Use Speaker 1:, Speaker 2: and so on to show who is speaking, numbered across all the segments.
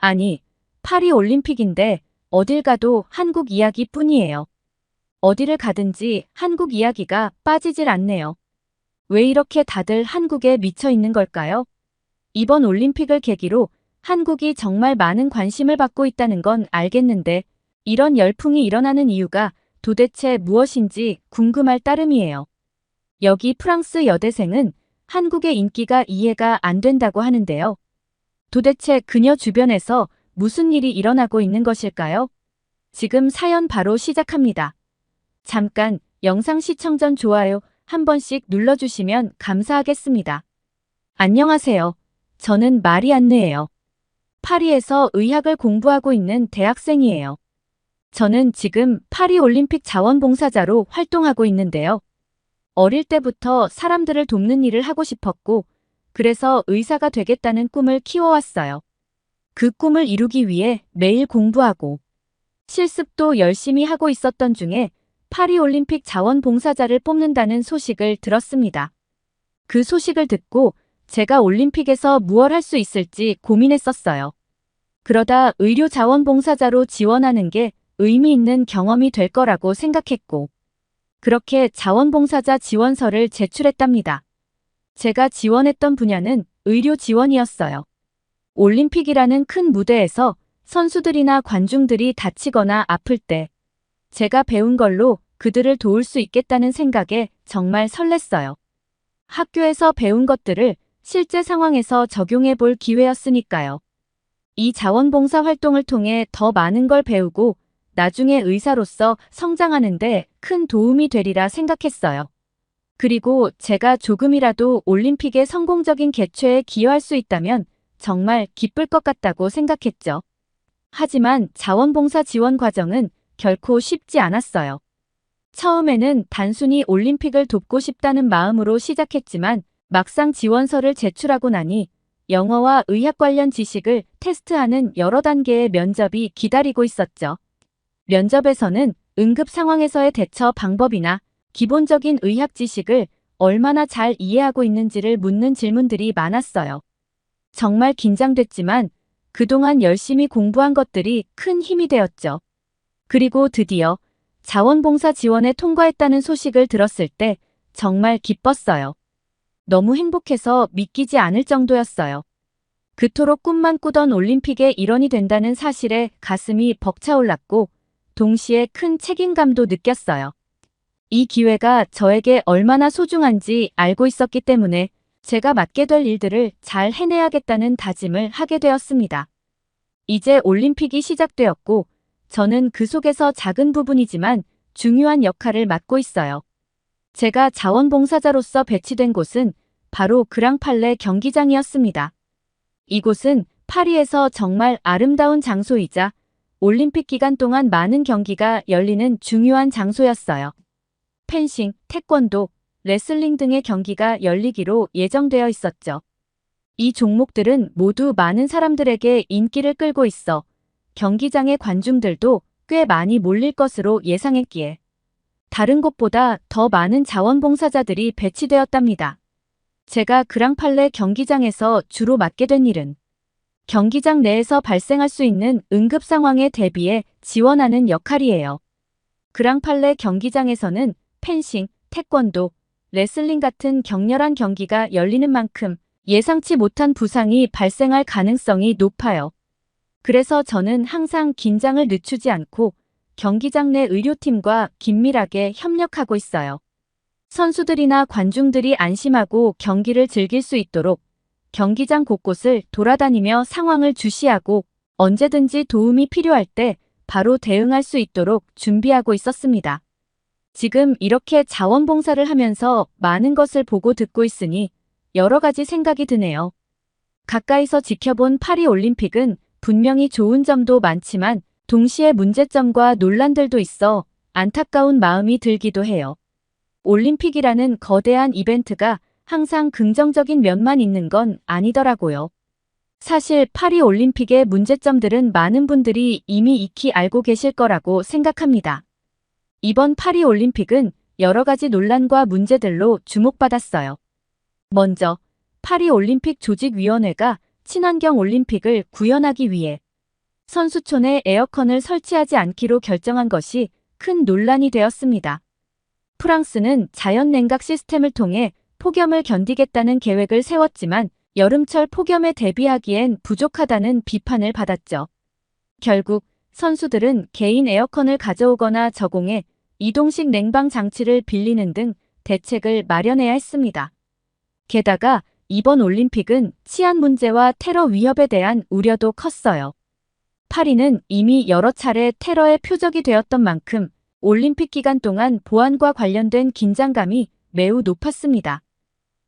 Speaker 1: 아니, 파리 올림픽인데 어딜 가도 한국 이야기뿐이에요. 어디를 가든지 한국 이야기가 빠지질 않네요. 왜 이렇게 다들 한국에 미쳐 있는 걸까요? 이번 올림픽을 계기로 한국이 정말 많은 관심을 받고 있다는 건 알겠는데 이런 열풍이 일어나는 이유가 도대체 무엇인지 궁금할 따름이에요. 여기 프랑스 여대생은 한국의 인기가 이해가 안 된다고 하는데요. 도대체 그녀 주변에서 무슨 일이 일어나고 있는 것일까요? 지금 사연 바로 시작합니다. 잠깐 영상 시청 전 좋아요 한 번씩 눌러주시면 감사하겠습니다. 안녕하세요. 저는 마리안느예요. 파리에서 의학을 공부하고 있는 대학생이에요. 저는 지금 파리 올림픽 자원봉사자로 활동하고 있는데요. 어릴 때부터 사람들을 돕는 일을 하고 싶었고, 그래서 의사가 되겠다는 꿈을 키워왔어요. 그 꿈을 이루기 위해 매일 공부하고 실습도 열심히 하고 있었던 중에 파리 올림픽 자원봉사자를 뽑는다는 소식을 들었습니다. 그 소식을 듣고 제가 올림픽에서 무얼 할 수 있을지 고민했었어요. 그러다 의료 자원봉사자로 지원하는 게 의미 있는 경험이 될 거라고 생각했고, 그렇게 자원봉사자 지원서를 제출했답니다. 제가 지원했던 분야는 의료 지원이었어요. 올림픽이라는 큰 무대에서 선수들이나 관중들이 다치거나 아플 때 제가 배운 걸로 그들을 도울 수 있겠다는 생각에 정말 설렜어요. 학교에서 배운 것들을 실제 상황에서 적용해 볼 기회였으니까요. 이 자원봉사 활동을 통해 더 많은 걸 배우고 나중에 의사로서 성장하는데 큰 도움이 되리라 생각했어요. 그리고 제가 조금이라도 올림픽의 성공적인 개최에 기여할 수 있다면 정말 기쁠 것 같다고 생각했죠. 하지만 자원봉사 지원 과정은 결코 쉽지 않았어요. 처음에는 단순히 올림픽을 돕고 싶다는 마음으로 시작했지만 막상 지원서를 제출하고 나니 영어와 의학 관련 지식을 테스트하는 여러 단계의 면접이 기다리고 있었죠. 면접에서는 응급 상황에서의 대처 방법이나 기본적인 의학 지식을 얼마나 잘 이해하고 있는지를 묻는 질문들이 많았어요. 정말 긴장됐지만 그동안 열심히 공부한 것들이 큰 힘이 되었죠. 그리고 드디어 자원봉사 지원에 통과했다는 소식을 들었을 때 정말 기뻤어요. 너무 행복해서 믿기지 않을 정도였어요. 그토록 꿈만 꾸던 올림픽의 일원이 된다는 사실에 가슴이 벅차올랐고 동시에 큰 책임감도 느꼈어요. 이 기회가 저에게 얼마나 소중한지 알고 있었기 때문에 제가 맡게 될 일들을 잘 해내야겠다는 다짐을 하게 되었습니다. 이제 올림픽이 시작되었고 저는 그 속에서 작은 부분이지만 중요한 역할을 맡고 있어요. 제가 자원봉사자로서 배치된 곳은 바로 그랑팔레 경기장이었습니다. 이곳은 파리에서 정말 아름다운 장소이자 올림픽 기간 동안 많은 경기가 열리는 중요한 장소였어요. 펜싱, 태권도, 레슬링 등의 경기가 열리기로 예정되어 있었죠. 이 종목들은 모두 많은 사람들에게 인기를 끌고 있어 경기장의 관중들도 꽤 많이 몰릴 것으로 예상했기에 다른 곳보다 더 많은 자원봉사자들이 배치되었답니다. 제가 그랑팔레 경기장에서 주로 맡게 된 일은 경기장 내에서 발생할 수 있는 응급 상황에 대비해 지원하는 역할이에요. 그랑팔레 경기장에서는 펜싱, 태권도, 레슬링 같은 격렬한 경기가 열리는 만큼 예상치 못한 부상이 발생할 가능성이 높아요. 그래서 저는 항상 긴장을 늦추지 않고 경기장 내 의료팀과 긴밀하게 협력하고 있어요. 선수들이나 관중들이 안심하고 경기를 즐길 수 있도록 경기장 곳곳을 돌아다니며 상황을 주시하고 언제든지 도움이 필요할 때 바로 대응할 수 있도록 준비하고 있었습니다. 지금 이렇게 자원봉사를 하면서 많은 것을 보고 듣고 있으니 여러 가지 생각이 드네요. 가까이서 지켜본 파리 올림픽은 분명히 좋은 점도 많지만 동시에 문제점과 논란들도 있어 안타까운 마음이 들기도 해요. 올림픽이라는 거대한 이벤트가 항상 긍정적인 면만 있는 건 아니더라고요. 사실 파리 올림픽의 문제점들은 많은 분들이 이미 익히 알고 계실 거라고 생각합니다. 이번 파리 올림픽은 여러 가지 논란과 문제들로 주목받았어요. 먼저 파리 올림픽 조직위원회가 친환경 올림픽을 구현하기 위해 선수촌에 에어컨을 설치하지 않기로 결정한 것이 큰 논란이 되었습니다. 프랑스는 자연 냉각 시스템을 통해 폭염을 견디겠다는 계획을 세웠지만 여름철 폭염에 대비하기엔 부족하다는 비판을 받았죠. 결국 선수들은 개인 에어컨을 가져오거나 저공해 이동식 냉방 장치를 빌리는 등 대책을 마련해야 했습니다. 게다가 이번 올림픽은 치안 문제와 테러 위협에 대한 우려도 컸어요. 파리는 이미 여러 차례 테러의 표적이 되었던 만큼 올림픽 기간 동안 보안과 관련된 긴장감이 매우 높았습니다.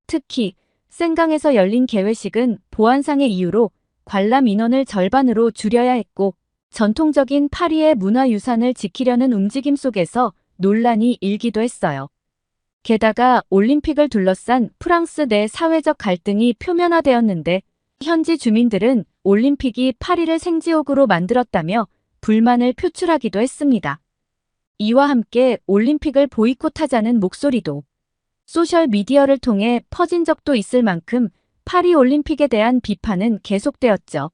Speaker 1: 특히 생강에서 열린 개회식은 보안상의 이유로 관람 인원을 절반으로 줄여야 했고 전통적인 파리의 문화유산을 지키려는 움직임 속에서 논란이 일기도 했어요. 게다가 올림픽을 둘러싼 프랑스 내 사회적 갈등이 표면화되었는데 현지 주민들은 올림픽이 파리를 생지옥으로 만들었다며 불만을 표출하기도 했습니다. 이와 함께 올림픽을 보이콧하자는 목소리도 소셜미디어를 통해 퍼진 적도 있을 만큼 파리 올림픽에 대한 비판은 계속되었죠.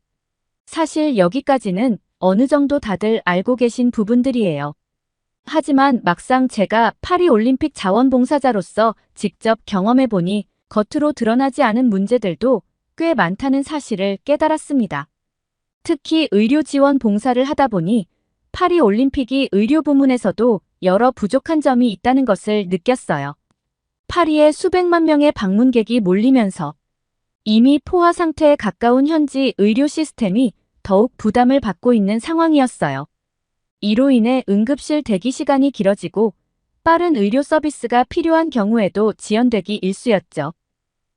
Speaker 1: 사실 여기까지는 어느 정도 다들 알고 계신 부분들이에요. 하지만 막상 제가 파리 올림픽 자원봉사자로서 직접 경험해보니 겉으로 드러나지 않은 문제들도 꽤 많다는 사실을 깨달았습니다. 특히 의료 지원 봉사를 하다 보니 파리 올림픽이 의료 부문에서도 여러 부족한 점이 있다는 것을 느꼈어요. 파리에 수백만 명의 방문객이 몰리면서 이미 포화 상태에 가까운 현지 의료 시스템이 더욱 부담을 받고 있는 상황이었어요. 이로 인해 응급실 대기 시간이 길어지고 빠른 의료 서비스가 필요한 경우에도 지연되기 일쑤였죠.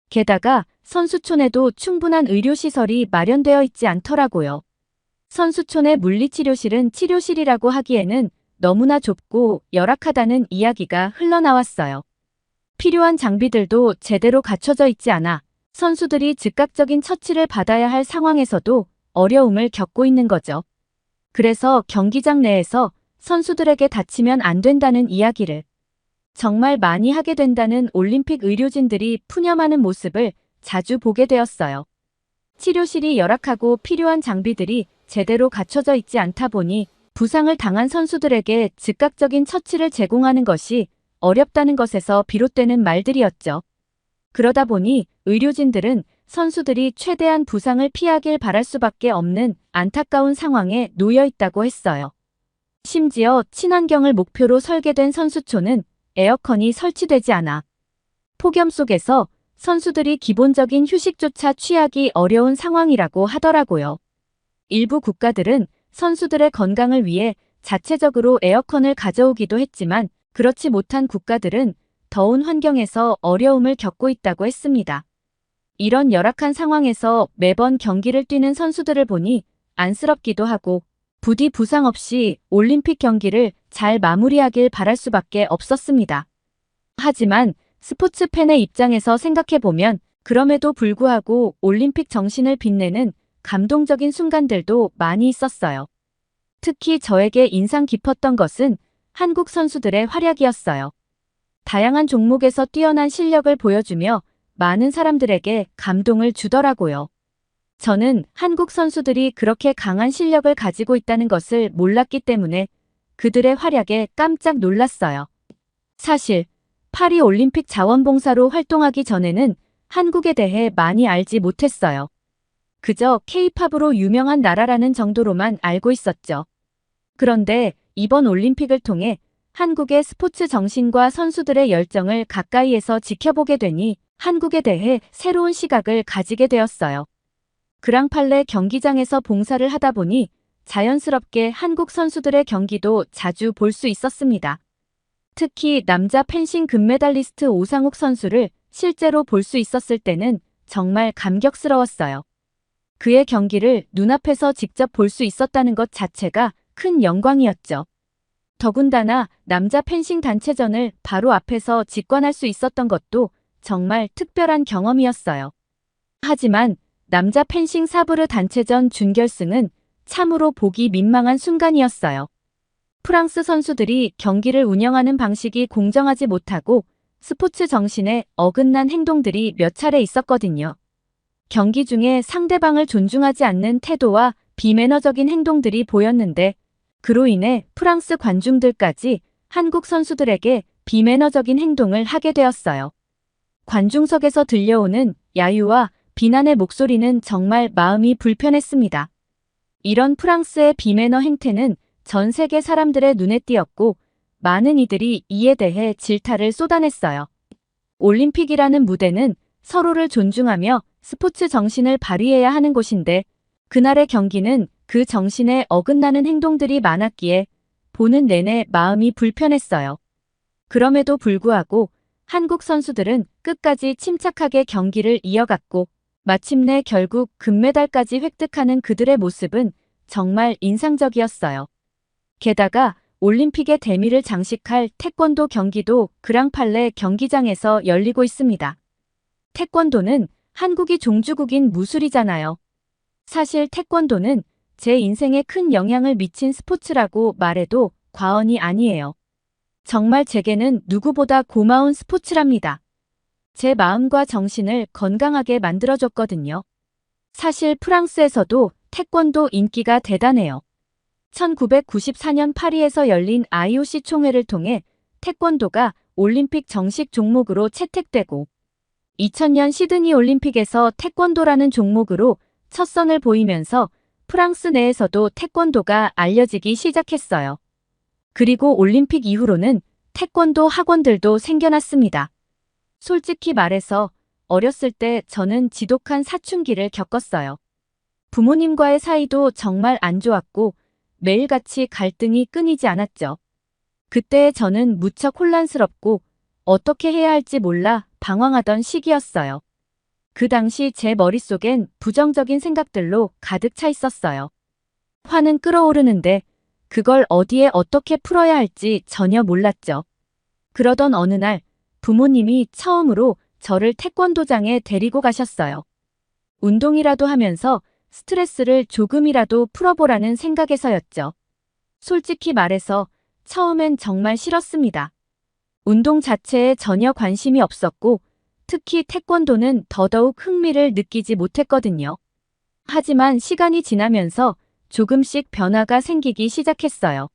Speaker 1: 게다가 선수촌에도 충분한 의료시설이 마련되어 있지 않더라고요. 선수촌의 물리치료실은 치료실이라고 하기에는 너무나 좁고 열악하다는 이야기가 흘러나왔어요. 필요한 장비들도 제대로 갖춰져 있지 않아 선수들이 즉각적인 처치를 받아야 할 상황에서도 어려움을 겪고 있는 거죠. 그래서 경기장 내에서 선수들에게 다치면 안 된다는 이야기를 정말 많이 하게 된다는 올림픽 의료진들이 푸념하는 모습을 자주 보게 되었어요. 치료실이 열악하고 필요한 장비들이 제대로 갖춰져 있지 않다 보니 부상을 당한 선수들에게 즉각적인 처치를 제공하는 것이 어렵다는 것에서 비롯되는 말들이었죠. 그러다 보니 의료진들은 선수들이 최대한 부상을 피하길 바랄 수밖에 없는 안타까운 상황에 놓여 있다고 했어요. 심지어 친환경을 목표로 설계된 선수촌은 에어컨이 설치되지 않아 폭염 속에서 선수들이 기본적인 휴식조차 취하기 어려운 상황이라고 하더라고요. 일부 국가들은 선수들의 건강을 위해 자체적으로 에어컨을 가져오기도 했지만 그렇지 못한 국가들은 더운 환경에서 어려움을 겪고 있다고 했습니다. 이런 열악한 상황에서 매번 경기를 뛰는 선수들을 보니 안쓰럽기도 하고 부디 부상 없이 올림픽 경기를 잘 마무리하길 바랄 수밖에 없었습니다. 하지만 스포츠 팬의 입장에서 생각해보면 그럼에도 불구하고 올림픽 정신을 빛내는 감동적인 순간들도 많이 있었어요. 특히 저에게 인상 깊었던 것은 한국 선수들의 활약이었어요. 다양한 종목에서 뛰어난 실력을 보여주며 많은 사람들에게 감동을 주더라고요. 저는 한국 선수들이 그렇게 강한 실력을 가지고 있다는 것을 몰랐기 때문에 그들의 활약에 깜짝 놀랐어요. 사실 파리 올림픽 자원봉사로 활동하기 전에는 한국에 대해 많이 알지 못했어요. 그저 K-팝으로 유명한 나라라는 정도로만 알고 있었죠. 그런데 이번 올림픽을 통해 한국의 스포츠 정신과 선수들의 열정을 가까이에서 지켜보게 되니 한국에 대해 새로운 시각을 가지게 되었어요. 그랑팔레 경기장에서 봉사를 하다 보니 자연스럽게 한국 선수들의 경기도 자주 볼 수 있었습니다. 특히 남자 펜싱 금메달리스트 오상욱 선수를 실제로 볼 수 있었을 때는 정말 감격스러웠어요. 그의 경기를 눈앞에서 직접 볼 수 있었다는 것 자체가 큰 영광이었죠. 더군다나 남자 펜싱 단체전을 바로 앞에서 직관할 수 있었던 것도 정말 특별한 경험이었어요. 하지만 남자 펜싱 사브르 단체전 준결승은 참으로 보기 민망한 순간이었어요. 프랑스 선수들이 경기를 운영하는 방식이 공정하지 못하고 스포츠 정신에 어긋난 행동들이 몇 차례 있었거든요. 경기 중에 상대방을 존중하지 않는 태도와 비매너적인 행동들이 보였는데 그로 인해 프랑스 관중들까지 한국 선수들에게 비매너적인 행동을 하게 되었어요. 관중석에서 들려오는 야유와 비난의 목소리는 정말 마음이 불편했습니다. 이런 프랑스의 비매너 행태는 전 세계 사람들의 눈에 띄었고 많은 이들이 이에 대해 질타를 쏟아냈어요. 올림픽이라는 무대는 서로를 존중하며 스포츠 정신을 발휘해야 하는 곳인데 그날의 경기는 그 정신에 어긋나는 행동들이 많았기에 보는 내내 마음이 불편했어요. 그럼에도 불구하고 한국 선수들은 끝까지 침착하게 경기를 이어갔고 마침내 결국 금메달까지 획득하는 그들의 모습은 정말 인상적이었어요. 게다가 올림픽의 대미를 장식할 태권도 경기도 그랑팔레 경기장에서 열리고 있습니다. 태권도는 한국이 종주국인 무술이잖아요. 사실 태권도는 제 인생에 큰 영향을 미친 스포츠라고 말해도 과언이 아니에요. 정말 제게는 누구보다 고마운 스포츠랍니다. 제 마음과 정신을 건강하게 만들어줬거든요. 사실 프랑스에서도 태권도 인기가 대단해요. 1994년 파리에서 열린 IOC 총회를 통해 태권도가 올림픽 정식 종목으로 채택되고 2000년 시드니 올림픽에서 태권도라는 종목으로 첫 선을 보이면서 프랑스 내에서도 태권도가 알려지기 시작했어요. 그리고 올림픽 이후로는 태권도 학원들도 생겨났습니다. 솔직히 말해서 어렸을 때 저는 지독한 사춘기를 겪었어요. 부모님과의 사이도 정말 안 좋았고 매일같이 갈등이 끊이지 않았죠. 그때 저는 무척 혼란스럽고 어떻게 해야 할지 몰라 방황하던 시기였어요. 그 당시 제 머릿속엔 부정적인 생각들로 가득 차 있었어요. 화는 끓어오르는데 그걸 어디에 어떻게 풀어야 할지 전혀 몰랐죠. 그러던 어느 날 부모님이 처음으로 저를 태권도장에 데리고 가셨어요. 운동이라도 하면서 스트레스를 조금이라도 풀어보라는 생각에서였죠. 솔직히 말해서 처음엔 정말 싫었습니다. 운동 자체에 전혀 관심이 없었고 특히 태권도는 더더욱 흥미를 느끼지 못했거든요. 하지만 시간이 지나면서 조금씩 변화가 생기기 시작했어요.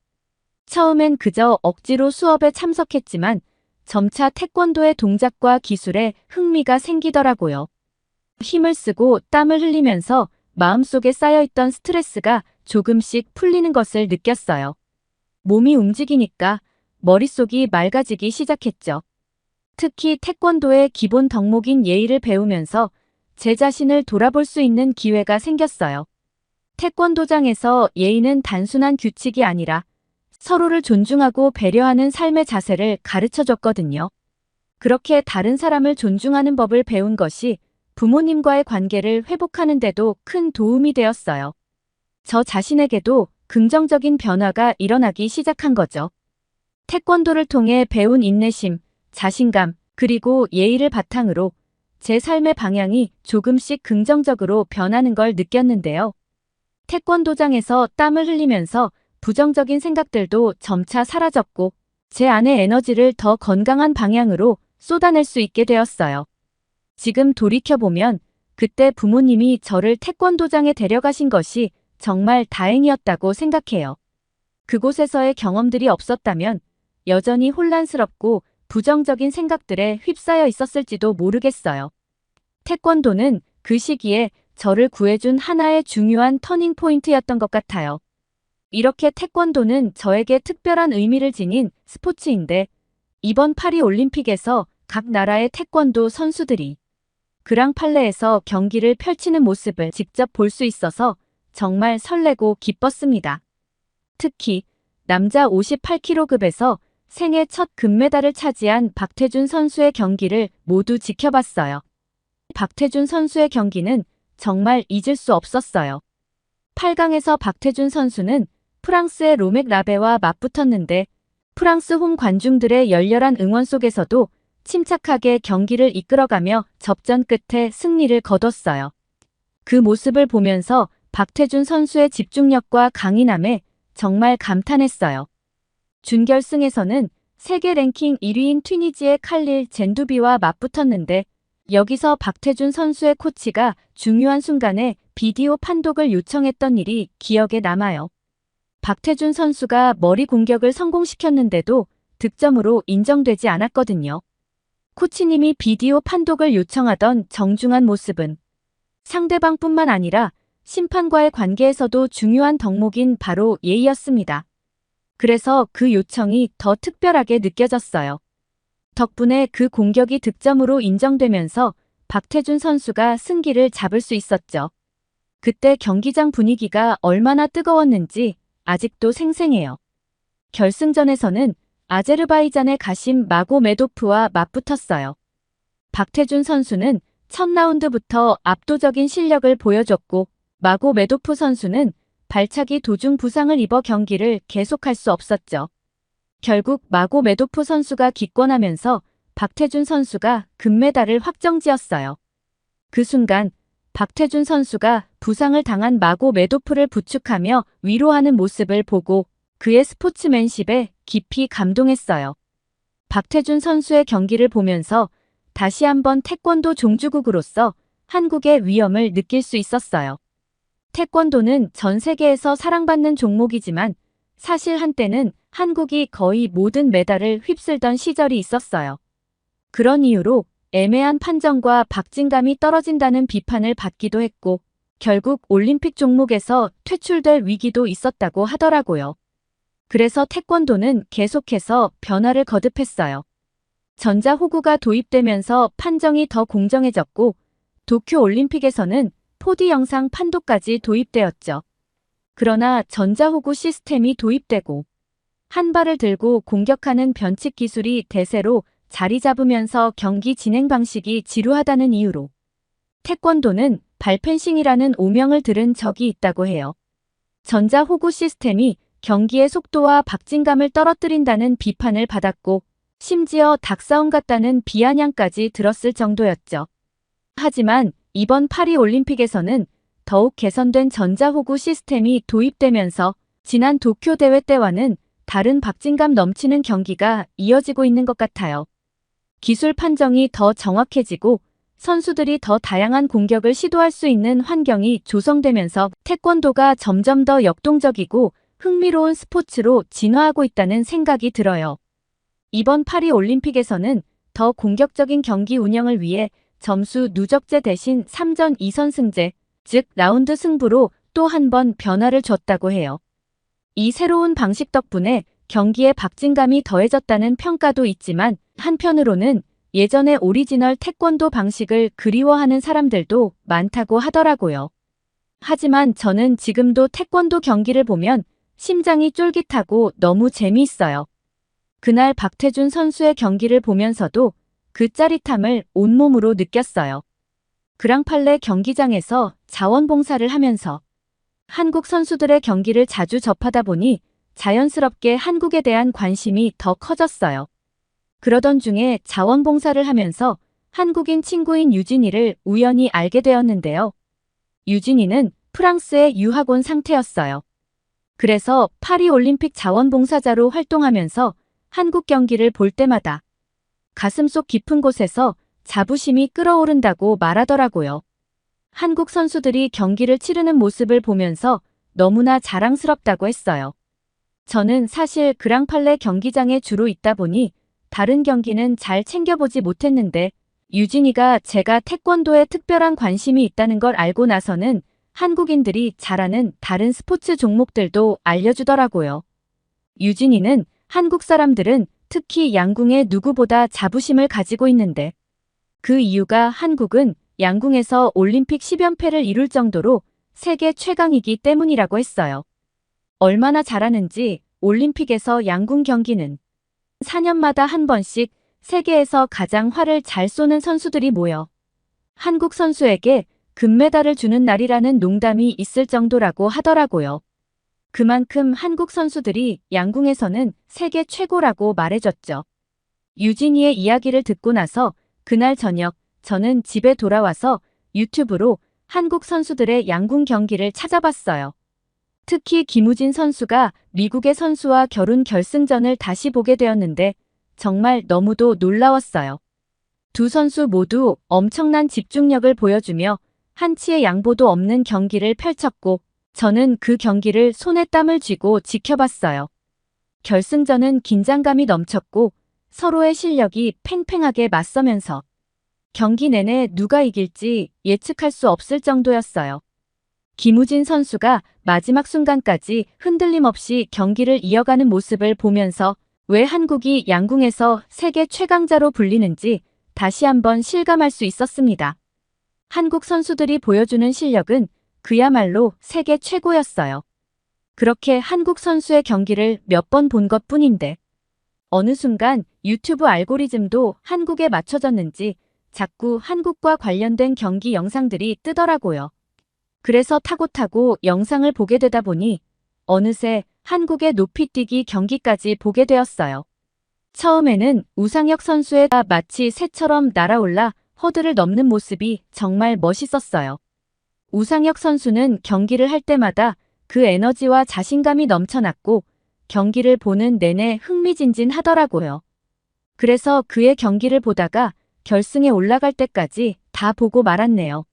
Speaker 1: 처음엔 그저 억지로 수업에 참석했지만 점차 태권도의 동작과 기술에 흥미가 생기더라고요. 힘을 쓰고 땀을 흘리면서 마음속에 쌓여있던 스트레스가 조금씩 풀리는 것을 느꼈어요. 몸이 움직이니까 머릿속이 맑아지기 시작했죠. 특히 태권도의 기본 덕목인 예의를 배우면서 제 자신을 돌아볼 수 있는 기회가 생겼어요. 태권도장에서 예의는 단순한 규칙이 아니라 서로를 존중하고 배려하는 삶의 자세를 가르쳐줬거든요. 그렇게 다른 사람을 존중하는 법을 배운 것이 부모님과의 관계를 회복하는 데도 큰 도움이 되었어요. 저 자신에게도 긍정적인 변화가 일어나기 시작한 거죠. 태권도를 통해 배운 인내심, 자신감, 그리고 예의를 바탕으로 제 삶의 방향이 조금씩 긍정적으로 변하는 걸 느꼈는데요. 태권도장에서 땀을 흘리면서 부정적인 생각들도 점차 사라졌고 제 안의 에너지를 더 건강한 방향으로 쏟아낼 수 있게 되었어요. 지금 돌이켜보면 그때 부모님이 저를 태권도장에 데려가신 것이 정말 다행이었다고 생각해요. 그곳에서의 경험들이 없었다면 여전히 혼란스럽고 부정적인 생각들에 휩싸여 있었을지도 모르겠어요. 태권도는 그 시기에 저를 구해준 하나의 중요한 터닝 포인트였던 것 같아요. 이렇게 태권도는 저에게 특별한 의미를 지닌 스포츠인데 이번 파리 올림픽에서 각 나라의 태권도 선수들이 그랑팔레에서 경기를 펼치는 모습을 직접 볼 수 있어서 정말 설레고 기뻤습니다. 특히 남자 58kg급에서 생애 첫 금메달을 차지한 박태준 선수의 경기를 모두 지켜봤어요. 박태준 선수의 경기는 정말 잊을 수 없었어요. 8강에서 박태준 선수는 프랑스의 로맥 라베와 맞붙었는데 프랑스 홈 관중들의 열렬한 응원 속에서도 침착하게 경기를 이끌어가며 접전 끝에 승리를 거뒀어요. 그 모습을 보면서 박태준 선수의 집중력과 강인함에 정말 감탄했어요. 준결승에서는 세계 랭킹 1위인 튀니지의 칼릴 젠두비와 맞붙었는데 여기서 박태준 선수의 코치가 중요한 순간에 비디오 판독을 요청했던 일이 기억에 남아요. 박태준 선수가 머리 공격을 성공시켰는데도 득점으로 인정되지 않았거든요. 코치님이 비디오 판독을 요청하던 정중한 모습은 상대방뿐만 아니라 심판과의 관계에서도 중요한 덕목인 바로 예의였습니다. 그래서 그 요청이 더 특별하게 느껴졌어요. 덕분에 그 공격이 득점으로 인정되면서 박태준 선수가 승기를 잡을 수 있었죠. 그때 경기장 분위기가 얼마나 뜨거웠는지 아직도 생생해요. 결승전에서는 아제르바이잔의 가심 마고메도프와 맞붙었어요. 박태준 선수는 첫 라운드부터 압도적인 실력을 보여줬고 마고메도프 선수는 발차기 도중 부상을 입어 경기를 계속할 수 없었죠. 결국 마고메도프 선수가 기권하면서 박태준 선수가 금메달을 확정지었어요. 그 순간 박태준 선수가 부상을 당한 마고메도프를 부축하며 위로하는 모습을 보고 그의 스포츠맨십에 깊이 감동했어요. 박태준 선수의 경기를 보면서 다시 한번 태권도 종주국으로서 한국의 위엄을 느낄 수 있었어요. 태권도는 전 세계에서 사랑받는 종목이지만 사실 한때는 한국이 거의 모든 메달을 휩쓸던 시절이 있었어요. 그런 이유로 애매한 판정과 박진감이 떨어진다는 비판을 받기도 했고 결국 올림픽 종목에서 퇴출될 위기도 있었다고 하더라고요. 그래서 태권도는 계속해서 변화를 거듭했어요. 전자호구가 도입되면서 판정이 더 공정해졌고 도쿄올림픽에서는 4D 영상 판독까지 도입되었죠. 그러나 전자호구 시스템이 도입되고 한 발을 들고 공격하는 변칙 기술이 대세로 자리 잡으면서 경기 진행 방식이 지루하다는 이유로 태권도는 발펜싱이라는 오명을 들은 적이 있다고 해요. 전자호구 시스템이 경기의 속도와 박진감을 떨어뜨린다는 비판을 받았고 심지어 닭싸움 같다는 비아냥까지 들었을 정도였죠. 하지만 이번 파리올림픽에서는 더욱 개선된 전자호구 시스템이 도입되면서 지난 도쿄 대회 때와는 다른 박진감 넘치는 경기가 이어지고 있는 것 같아요. 기술 판정이 더 정확해지고 선수들이 더 다양한 공격을 시도할 수 있는 환경이 조성되면서 태권도가 점점 더 역동적이고 흥미로운 스포츠로 진화하고 있다는 생각이 들어요. 이번 파리올림픽에서는 더 공격적인 경기 운영을 위해 점수 누적제 대신 3전 2선승제, 즉 라운드 승부로 또 한 번 변화를 줬다고 해요. 이 새로운 방식 덕분에 경기에 박진감이 더해졌다는 평가도 있지만 한편으로는 예전의 오리지널 태권도 방식을 그리워하는 사람들도 많다고 하더라고요. 하지만 저는 지금도 태권도 경기를 보면 심장이 쫄깃하고 너무 재미있어요. 그날 박태준 선수의 경기를 보면서도 그 짜릿함을 온몸으로 느꼈어요. 그랑팔레 경기장에서 자원봉사를 하면서 한국 선수들의 경기를 자주 접하다 보니 자연스럽게 한국에 대한 관심이 더 커졌어요. 그러던 중에 자원봉사를 하면서 한국인 친구인 유진이를 우연히 알게 되었는데요. 유진이는 프랑스에 유학 온 상태였어요. 그래서 파리올림픽 자원봉사자로 활동하면서 한국 경기를 볼 때마다 가슴속 깊은 곳에서 자부심이 끓어오른다고 말하더라고요. 한국 선수들이 경기를 치르는 모습을 보면서 너무나 자랑스럽다고 했어요. 저는 사실 그랑팔레 경기장에 주로 있다 보니 다른 경기는 잘 챙겨보지 못했는데 유진이가 제가 태권도에 특별한 관심이 있다는 걸 알고 나서는 한국인들이 잘하는 다른 스포츠 종목들도 알려주더라고요. 유진이는 한국 사람들은 특히 양궁에 누구보다 자부심을 가지고 있는데 그 이유가 한국은 양궁에서 올림픽 10연패를 이룰 정도로 세계 최강이기 때문이라고 했어요. 얼마나 잘하는지 올림픽에서 양궁 경기는 4년마다 한 번씩 세계에서 가장 활을 잘 쏘는 선수들이 모여 한국 선수에게 금메달을 주는 날이라는 농담이 있을 정도라고 하더라고요. 그만큼 한국 선수들이 양궁에서는 세계 최고라고 말해줬죠. 유진이의 이야기를 듣고 나서 그날 저녁 저는 집에 돌아와서 유튜브로 한국 선수들의 양궁 경기를 찾아봤어요. 특히 김우진 선수가 미국의 선수와 겨룬 결승전을 다시 보게 되었는데 정말 너무도 놀라웠어요. 두 선수 모두 엄청난 집중력을 보여주며 한치의 양보도 없는 경기를 펼쳤고 저는 그 경기를 손에 땀을 쥐고 지켜봤어요. 결승전은 긴장감이 넘쳤고 서로의 실력이 팽팽하게 맞서면서 경기 내내 누가 이길지 예측할 수 없을 정도였어요. 김우진 선수가 마지막 순간까지 흔들림 없이 경기를 이어가는 모습을 보면서 왜 한국이 양궁에서 세계 최강자로 불리는지 다시 한번 실감할 수 있었습니다. 한국 선수들이 보여주는 실력은 그야말로 세계 최고였어요. 그렇게 한국 선수의 경기를 몇 번 본 것뿐인데 어느 순간 유튜브 알고리즘도 한국에 맞춰졌는지 자꾸 한국과 관련된 경기 영상들이 뜨더라고요. 그래서 타고 영상을 보게 되다 보니 어느새 한국의 높이뛰기 경기까지 보게 되었어요. 처음에는 우상혁 선수의 마치 새처럼 날아올라 허들을 넘는 모습이 정말 멋있었어요. 우상혁 선수는 경기를 할 때마다 그 에너지와 자신감이 넘쳐났고 경기를 보는 내내 흥미진진하더라고요. 그래서 그의 경기를 보다가 결승에 올라갈 때까지 다 보고 말았네요.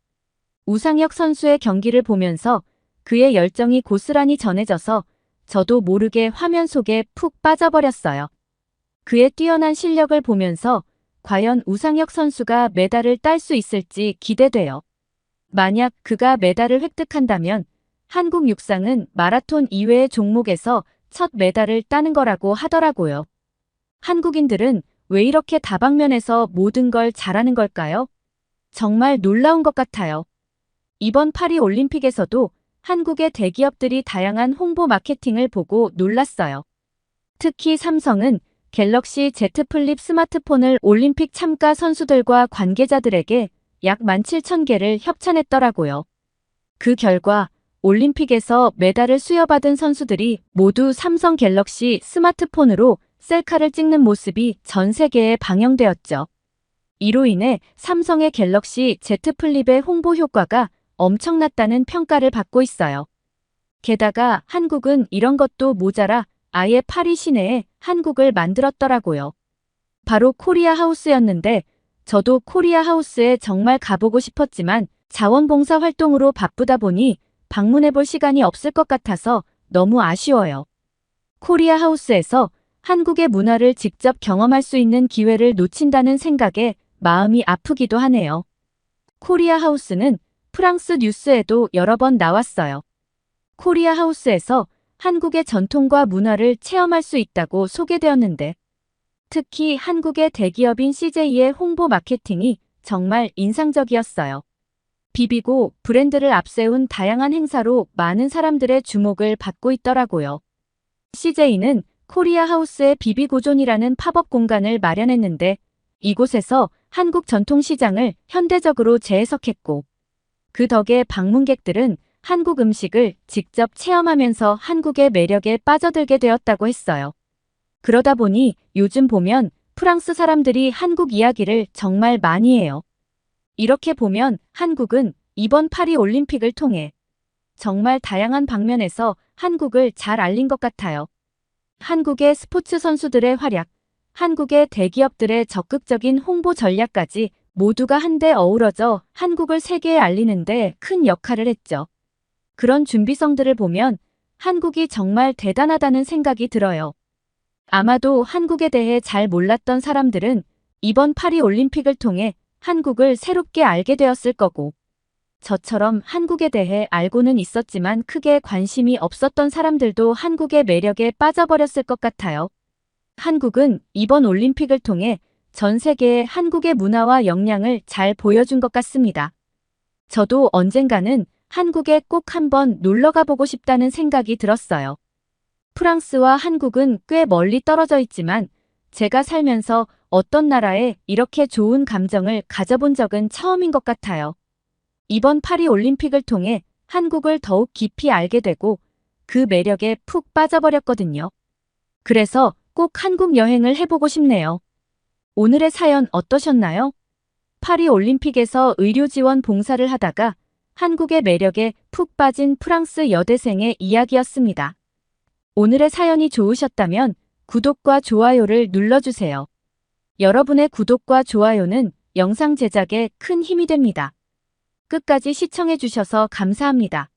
Speaker 1: 우상혁 선수의 경기를 보면서 그의 열정이 고스란히 전해져서 저도 모르게 화면 속에 푹 빠져버렸어요. 그의 뛰어난 실력을 보면서 과연 우상혁 선수가 메달을 딸 수 있을지 기대돼요. 만약 그가 메달을 획득한다면 한국 육상은 마라톤 이외의 종목에서 첫 메달을 따는 거라고 하더라고요. 한국인들은 왜 이렇게 다방면에서 모든 걸 잘하는 걸까요? 정말 놀라운 것 같아요. 이번 파리 올림픽에서도 한국의 대기업들이 다양한 홍보 마케팅을 보고 놀랐어요. 특히 삼성은 갤럭시 Z 플립 스마트폰을 올림픽 참가 선수들과 관계자들에게 약 17,000개를 협찬했더라고요. 그 결과 올림픽에서 메달을 수여받은 선수들이 모두 삼성 갤럭시 스마트폰으로 셀카를 찍는 모습이 전 세계에 방영되었죠. 이로 인해 삼성의 갤럭시 Z 플립의 홍보 효과가 엄청났다는 평가를 받고 있어요. 게다가 한국은 이런 것도 모자라 아예 파리 시내에 한국을 만들었더라고요. 바로 코리아 하우스였는데 저도 코리아 하우스에 정말 가보고 싶었지만 자원봉사 활동으로 바쁘다 보니 방문해볼 시간이 없을 것 같아서 너무 아쉬워요. 코리아 하우스에서 한국의 문화를 직접 경험할 수 있는 기회를 놓친다는 생각에 마음이 아프기도 하네요. 코리아 하우스는 프랑스 뉴스에도 여러 번 나왔어요. 코리아 하우스에서 한국의 전통과 문화를 체험할 수 있다고 소개되었는데 특히 한국의 대기업인 CJ의 홍보 마케팅이 정말 인상적이었어요. 비비고 브랜드를 앞세운 다양한 행사로 많은 사람들의 주목을 받고 있더라고요. CJ는 코리아 하우스의 비비고존이라는 팝업 공간을 마련했는데 이곳에서 한국 전통시장을 현대적으로 재해석했고 그 덕에 방문객들은 한국 음식을 직접 체험하면서 한국의 매력에 빠져들게 되었다고 했어요. 그러다 보니 요즘 보면 프랑스 사람들이 한국 이야기를 정말 많이 해요. 이렇게 보면 한국은 이번 파리 올림픽을 통해 정말 다양한 방면에서 한국을 잘 알린 것 같아요. 한국의 스포츠 선수들의 활약, 한국의 대기업들의 적극적인 홍보 전략까지 모두가 한데 어우러져 한국을 세계에 알리는데 큰 역할을 했죠. 그런 준비성들을 보면 한국이 정말 대단하다는 생각이 들어요. 아마도 한국에 대해 잘 몰랐던 사람들은 이번 파리 올림픽을 통해 한국을 새롭게 알게 되었을 거고, 저처럼 한국에 대해 알고는 있었지만 크게 관심이 없었던 사람들도 한국의 매력에 빠져버렸을 것 같아요. 한국은 이번 올림픽을 통해 전 세계에 한국의 문화와 역량을 잘 보여준 것 같습니다. 저도 언젠가는 한국에 꼭 한번 놀러 가보고 싶다는 생각이 들었어요. 프랑스와 한국은 꽤 멀리 떨어져 있지만 제가 살면서 어떤 나라에 이렇게 좋은 감정을 가져본 적은 처음인 것 같아요. 이번 파리 올림픽을 통해 한국을 더욱 깊이 알게 되고 그 매력에 푹 빠져버렸거든요. 그래서 꼭 한국 여행을 해보고 싶네요. 오늘의 사연 어떠셨나요? 파리 올림픽에서 의료 지원 봉사를 하다가 한국의 매력에 푹 빠진 프랑스 여대생의 이야기였습니다. 오늘의 사연이 좋으셨다면 구독과 좋아요를 눌러주세요. 여러분의 구독과 좋아요는 영상 제작에 큰 힘이 됩니다. 끝까지 시청해주셔서 감사합니다.